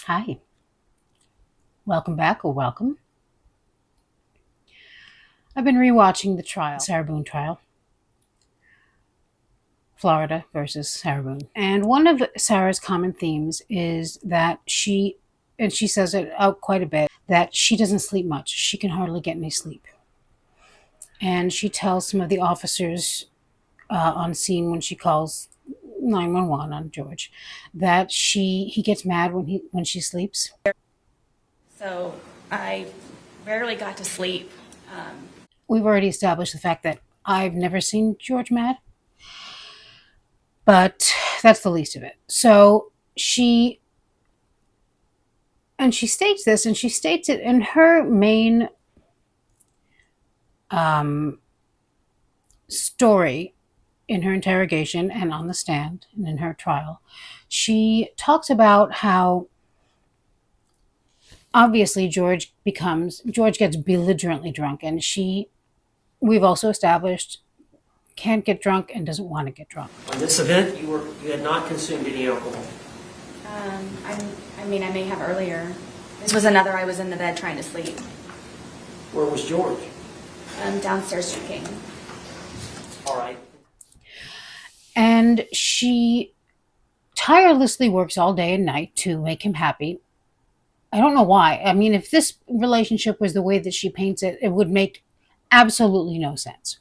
Hi, welcome back or welcome. I've been rewatching the trial, Sarah Boone trial, Florida versus Sarah Boone. And one of Sarah's common themes is that and she says it out quite a bit, that she doesn't sleep much. She can hardly get any sleep. And she tells some of the officers on scene when she calls 911 on George that he gets mad when she sleeps. So I rarely got to sleep. We've already established the fact that I've never seen George mad, but that's the least of it. So she states this, and she states it in her main story in her interrogation and on the stand and in her trial. She talks about how obviously George gets belligerently drunk, and we've also established can't get drunk and doesn't want to get drunk. On this event, you had not consumed any alcohol. I may have earlier. This was another. I was in the bed trying to sleep. Where was George? Downstairs drinking. All right. And she tirelessly works all day and night to make him happy. I don't know why. I mean, if this relationship was the way that she paints it, it would make absolutely no sense.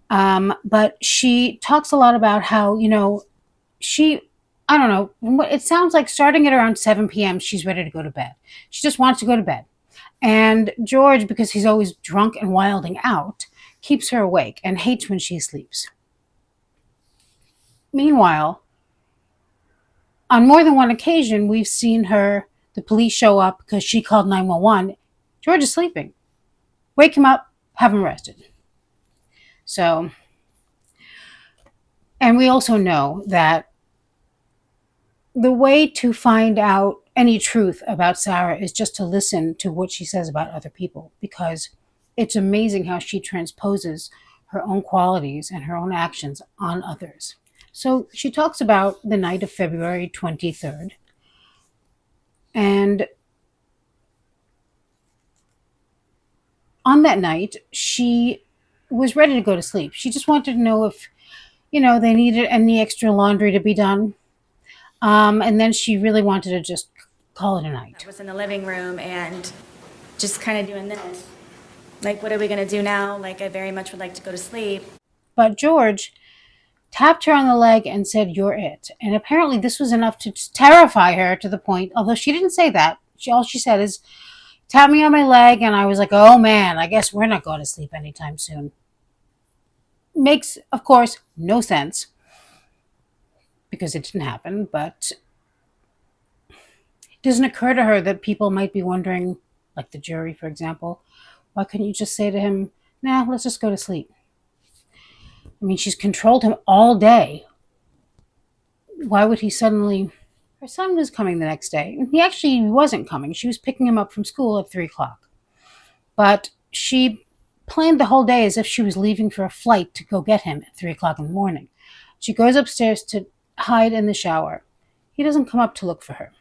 But she talks a lot about how, I don't know, it sounds like starting at around 7 p.m., she's ready to go to bed. She just wants to go to bed. And George, because he's always drunk and wilding out, keeps her awake and hates when she sleeps. Meanwhile, on more than one occasion, we've seen the police show up because she called 911. George is sleeping. Wake him up, have him arrested. So, and we also know that the way to find out any truth about Sarah is just to listen to what she says about other people, because it's amazing how she transposes her own qualities and her own actions on others. So she talks about the night of February 23rd. And on that night, she was ready to go to sleep. She just wanted to know if, they needed any extra laundry to be done. And then she really wanted to just call it a night. I was in the living room and just kind of doing this. Like, what are we going to do now? Like, I very much would like to go to sleep. But George tapped her on the leg and said, "You're it." And apparently this was enough to terrify her to the point, although she didn't say that. All she said is, "Tap me on my leg." And I was like, oh man, I guess we're not going to sleep anytime soon. Makes, of course, no sense because it didn't happen, but it doesn't occur to her that people might be wondering, like the jury, for example, why couldn't you just say to him, "Nah, let's just go to sleep"? I mean, she's controlled him all day. Why would he suddenly... Her son was coming the next day. He actually wasn't coming. She was picking him up from school at 3 o'clock. But she planned the whole day as if she was leaving for a flight to go get him at 3 o'clock in the morning. She goes upstairs to hide in the shower. He doesn't come up to look for her.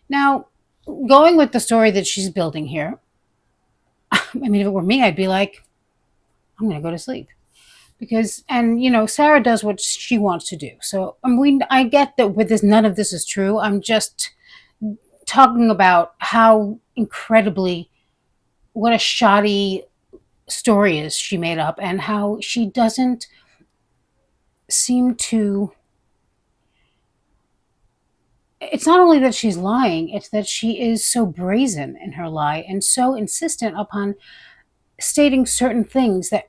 Now, going with the story that she's building here, I mean, if it were me, I'd be like, I'm going to go to sleep. Because, and Sarah does what she wants to do. So I get that with this, none of this is true. I'm just talking about how incredibly, what a shoddy story is she made up, and how she doesn't seem to... It's not only that she's lying, it's that she is so brazen in her lie and so insistent upon stating certain things that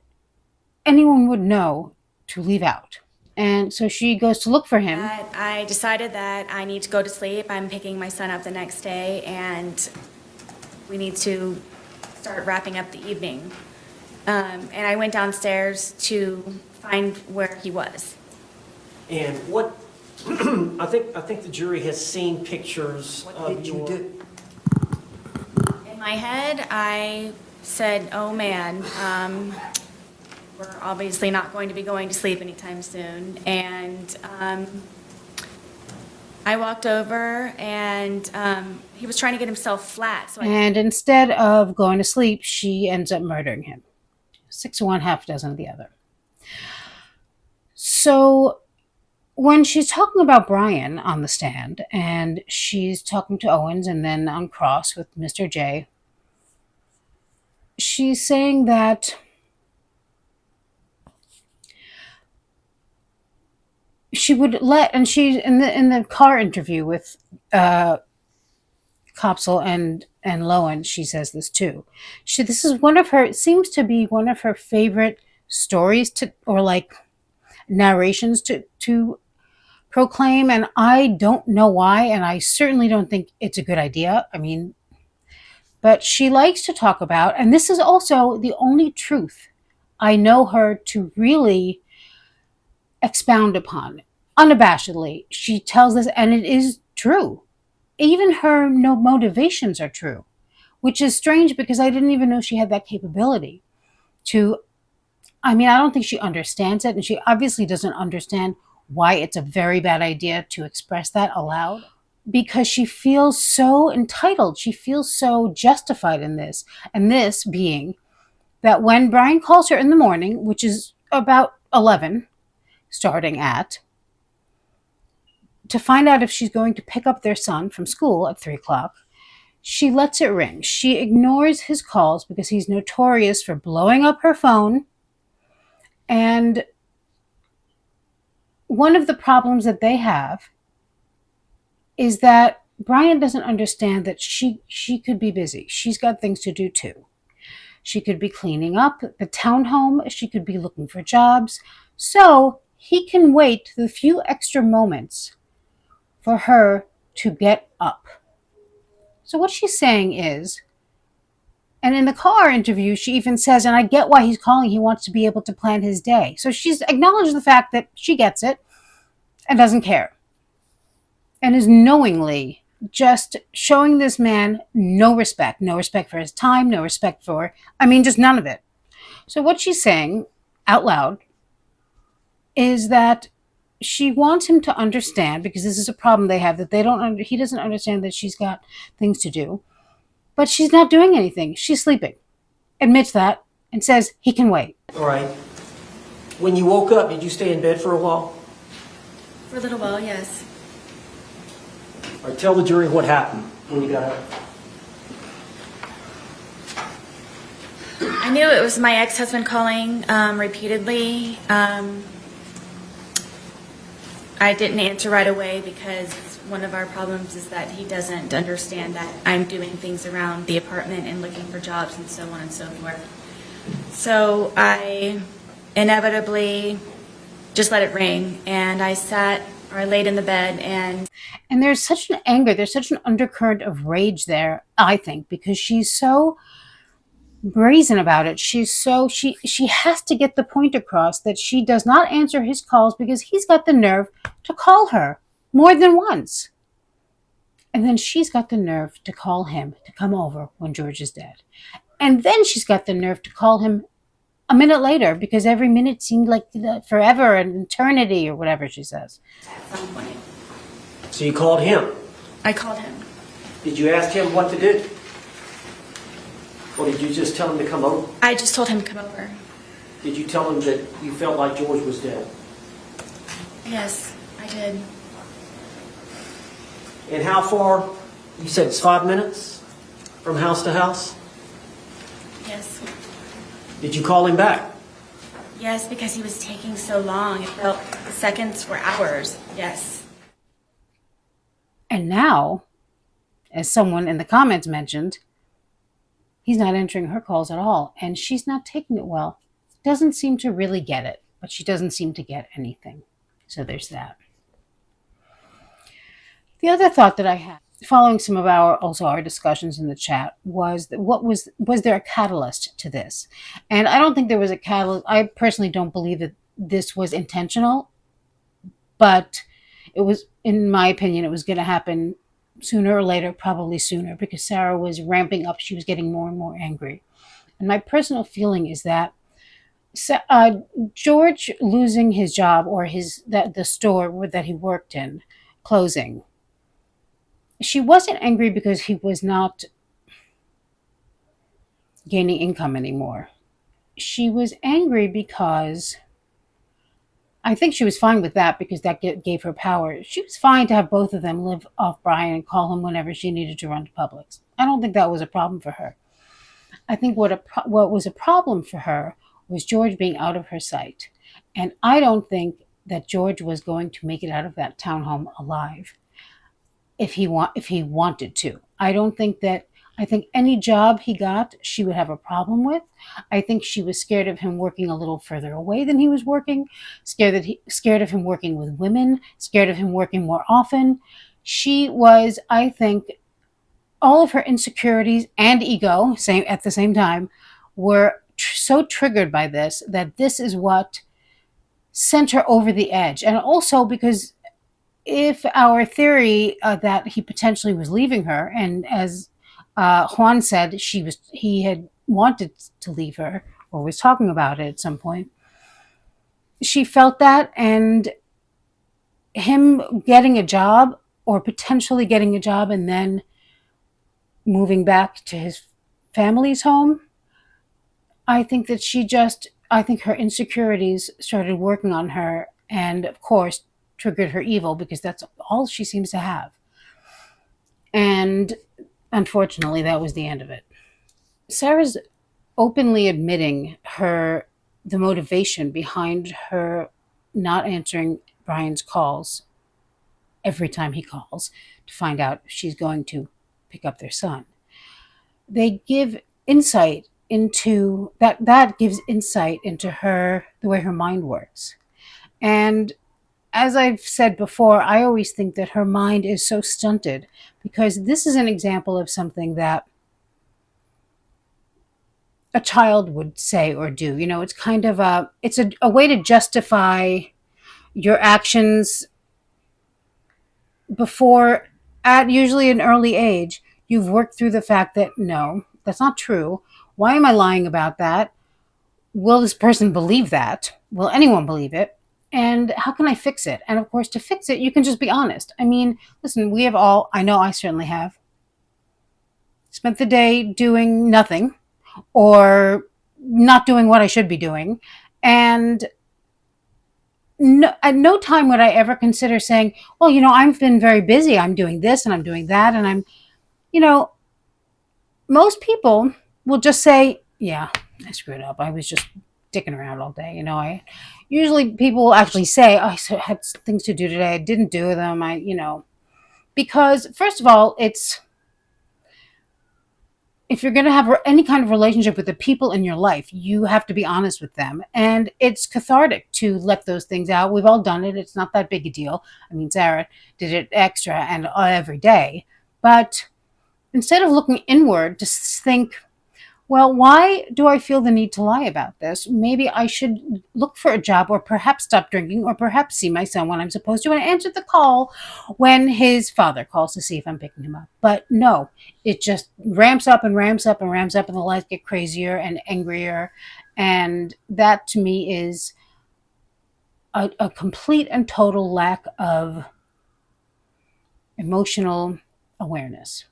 anyone would know to leave out. And so she goes to look for him. I decided that I need to go to sleep. I'm picking my son up the next day, and we need to start wrapping up the evening. And I went downstairs to find where he was. And what? I think the jury has seen pictures of you did. In my head, I said, "Oh man, we're obviously not going to be going to sleep anytime soon." And I walked over and he was trying to get himself flat. And instead of going to sleep, she ends up murdering him. 6 of one, half a dozen of the other. So when she's talking about Brian on the stand and she's talking to Owens and then on cross with Mr. J, she's saying that she would let, and she in the car interview with Copsel and Lowen, she says this too. This is one of her, it seems to be one of her favorite stories to, or like narrations to proclaim, and I don't know why, and I certainly don't think it's a good idea. I mean, but she likes to talk about, and this is also the only truth I know her to really expound upon unabashedly. She tells this, and it is true. Even her no motivations are true, which is strange because I didn't even know she had that capability to, I mean, I don't think she understands it, and she obviously doesn't understand why it's a very bad idea to express that aloud, because she feels so entitled. She feels so justified in this, and this being that when Brian calls her in the morning, which is about 11, starting at, to find out if she's going to pick up their son from school at 3 o'clock, she lets it ring. She ignores his calls because he's notorious for blowing up her phone. And one of the problems that they have is that Brian doesn't understand that she could be busy. She's got things to do too. She could be cleaning up the townhome. She could be looking for jobs. So he can wait the few extra moments for her to get up. So what she's saying is, and in the car interview, she even says, and I get why he's calling, he wants to be able to plan his day. So she's acknowledged the fact that she gets it and doesn't care. And is knowingly just showing this man no respect for his time, no respect for, I mean, just none of it. So what she's saying out loud is that she wants him to understand, because this is a problem they have, that he doesn't understand that she's got things to do, but she's not doing anything. She's sleeping. Admits that and says he can wait. All right. When you woke up, did you stay in bed for a while? For a little while, yes. All right, tell the jury what happened when you got up. I knew it was my ex-husband calling repeatedly. I didn't answer right away because one of our problems is that he doesn't understand that I'm doing things around the apartment and looking for jobs and so on and so forth. So I inevitably just let it ring, and I laid in the bed, and there's such an anger, there's such an undercurrent of rage there, I think, because she's so brazen about it. She has to get the point across that she does not answer his calls because he's got the nerve to call her more than once. And then she's got the nerve to call him to come over when George is dead. And then she's got the nerve to call him a minute later because every minute seemed like forever, an eternity, or whatever she says. at some point. So you called him. I called him. Did you ask him what to do? Or did you just tell him to come over? I just told him to come over. Did you tell him that you felt like George was dead? Yes, I did. And how far? You said it's 5 minutes from house to house? Yes. Did you call him back? Yes, because he was taking so long. It felt the seconds were hours. Yes. And now, as someone in the comments mentioned, he's not answering her calls at all, and she's not taking it well. Doesn't seem to really get it, but she doesn't seem to get anything. So there's that. The other thought that I had, following some of our discussions in the chat, was that was there a catalyst to this? And I don't think there was a catalyst. I personally don't believe that this was intentional, but it was, in my opinion, it was going to happen sooner or later, probably sooner, because Sarah was ramping up. She was getting more and more angry. And my personal feeling is that George losing his job, or the store that he worked in closing, She wasn't angry because he was not gaining income anymore. She was angry because I think she was fine with that because that gave her power. She was fine to have both of them live off Brian and call him whenever she needed to run to Publix. I don't think that was a problem for her. I think what was a problem for her was George being out of her sight. And I don't think that George was going to make it out of that townhome alive if he wanted to. I think any job he got, she would have a problem with. I think she was scared of him working a little further away than he was working, scared of him working with women, scared of him working more often. She was, I think, all of her insecurities and ego, same at the same time, were so triggered by this that this is what sent her over the edge. And also because if our theory that he potentially was leaving her, and as Juan said, he had wanted to leave her or was talking about it at some point. She felt that, and him getting a job or potentially getting a job and then moving back to his family's home, I think that I think her insecurities started working on her and, of course, triggered her evil because that's all she seems to have. And unfortunately, that was the end of it. Sarah's openly admitting the motivation behind her not answering Brian's calls every time he calls to find out if she's going to pick up their son. They give insight into that gives insight into the way her mind works. And as I've said before, I always think that her mind is so stunted because this is an example of something that a child would say or do. It's kind of a way to justify your actions before, at usually an early age, you've worked through the fact that no, that's not true. Why am I lying about that? Will this person believe that? Will anyone believe it? And how can I fix it? And of course, to fix it, you can just be honest. I mean, listen, we have all, I know I certainly have, spent the day doing nothing or not doing what I should be doing. And no, at no time would I ever consider saying, well, I've been very busy. I'm doing this and I'm doing that. And you know, most people will just say, yeah, I screwed up. I was just dicking around all day. Usually people will actually say, oh, I had things to do today. I didn't do them. Because first of all, if you're going to have any kind of relationship with the people in your life, you have to be honest with them. And it's cathartic to let those things out. We've all done it. It's not that big a deal. I mean, Sarah did it extra and every day. But instead of looking inward, just think, well, why do I feel the need to lie about this? Maybe I should look for a job or perhaps stop drinking or perhaps see my son when I'm supposed to and answer the call when his father calls to see if I'm picking him up. But no, it just ramps up and ramps up and ramps up and the lies get crazier and angrier. And that to me is a complete and total lack of emotional awareness.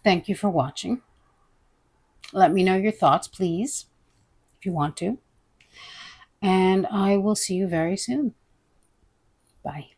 Thank you for watching. Let me know your thoughts, please, if you want to. And I will see you very soon. Bye.